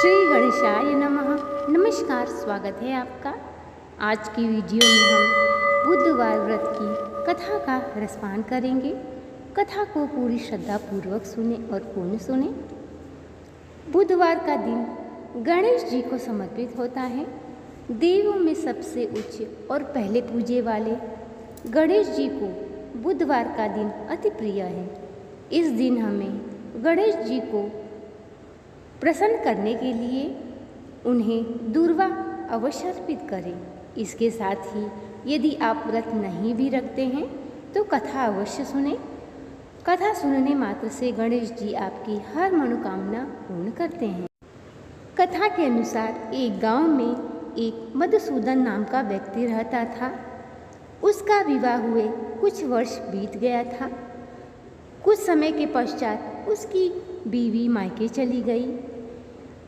श्री गणेशाय नमः। नमस्कार, स्वागत है आपका। आज की वीडियो में हम बुधवार व्रत की कथा का रसपान करेंगे। कथा को पूरी श्रद्धा पूर्वक सुने और पूर्ण सुने। बुधवार का दिन गणेश जी को समर्पित होता है। देवों में सबसे उच्च और पहले पूजे वाले गणेश जी को बुधवार का दिन अति प्रिय है। इस दिन हमें गणेश जी को प्रसन्न करने के लिए उन्हें दूर्वा अवश्य अर्पित करें। इसके साथ ही यदि आप व्रत नहीं भी रखते हैं तो कथा अवश्य सुने। कथा सुनने मात्र से गणेश जी आपकी हर मनोकामना पूर्ण करते हैं। कथा के अनुसार एक गांव में एक मधुसूदन नाम का व्यक्ति रहता था। उसका विवाह हुए कुछ वर्ष बीत गया था। कुछ समय के पश्चात उसकी बीवी मायके चली गई।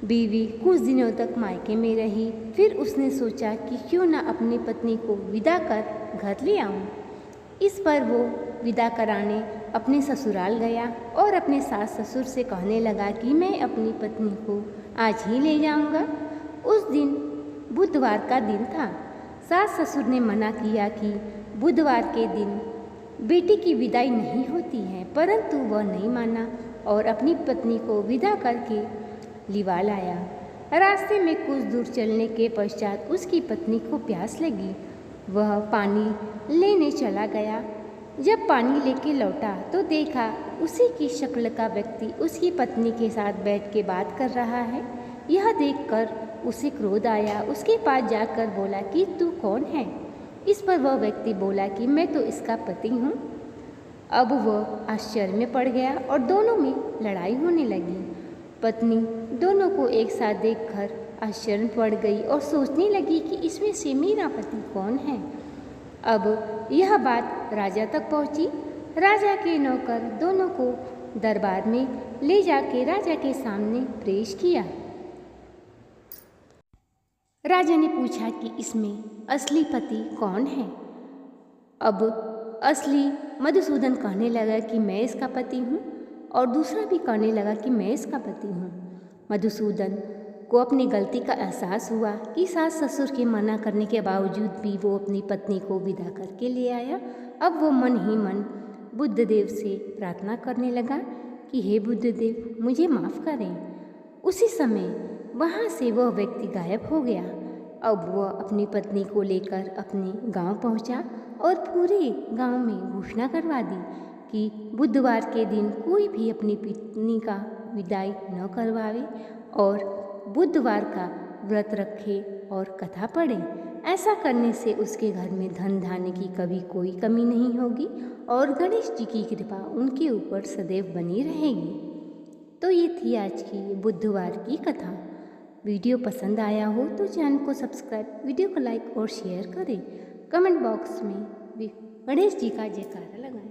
बीवी कुछ दिनों तक मायके में रही। फिर उसने सोचा कि क्यों न अपनी पत्नी को विदा कर घर ले आऊं। इस पर वो विदा कराने अपने ससुराल गया और अपने सास ससुर से कहने लगा कि मैं अपनी पत्नी को आज ही ले जाऊंगा। उस दिन बुधवार का दिन था। सास ससुर ने मना किया कि बुधवार के दिन बेटी की विदाई नहीं होती है, परंतु वह नहीं माना और अपनी पत्नी को विदा करके लिवा लाया। रास्ते में कुछ दूर चलने के पश्चात उसकी पत्नी को प्यास लगी। वह पानी लेने चला गया। जब पानी लेके लौटा तो देखा उसी की शक्ल का व्यक्ति उसकी पत्नी के साथ बैठ के बात कर रहा है। यह देखकर उसे क्रोध आया। उसके पास जाकर बोला कि तू कौन है। इस पर वह व्यक्ति बोला कि मैं तो इसका पति हूँ। अब वह आश्चर्य में पड़ गया और दोनों में लड़ाई होने लगी। पत्नी दोनों को एक साथ देखकर आश्चर्य पड़ गई और सोचने लगी कि इसमें से मेरा पति कौन है। अब यह बात राजा तक पहुंची। राजा के नौकर दोनों को दरबार में ले जाके राजा के सामने पेश किया। राजा ने पूछा कि इसमें असली पति कौन है। अब असली मधुसूदन कहने लगा कि मैं इसका पति हूँ और दूसरा भी कहने लगा कि मैं इसका पति हूँ। मधुसूदन को अपनी गलती का एहसास हुआ कि सास ससुर के मना करने के बावजूद भी वो अपनी पत्नी को विदा करके ले आया। अब वो मन ही मन बुद्धदेव से प्रार्थना करने लगा कि हे बुद्धदेव, मुझे माफ़ करें। उसी समय वहाँ से वह व्यक्ति गायब हो गया। अब वह अपनी पत्नी को लेकर अपने गांव पहुंचा और पूरे गांव में घोषणा करवा दी कि बुधवार के दिन कोई भी अपनी पत्नी का विदाई न करवावे और बुधवार का व्रत रखे और कथा पढ़े। ऐसा करने से उसके घर में धन धान्य की कभी कोई कमी नहीं होगी और गणेश जी की कृपा उनके ऊपर सदैव बनी रहेगी। तो ये थी आज की बुधवार की कथा। वीडियो पसंद आया हो तो चैनल को सब्सक्राइब, वीडियो को लाइक और शेयर करें। कमेंट बॉक्स में भी गणेश जी का जयकारा लगाएं।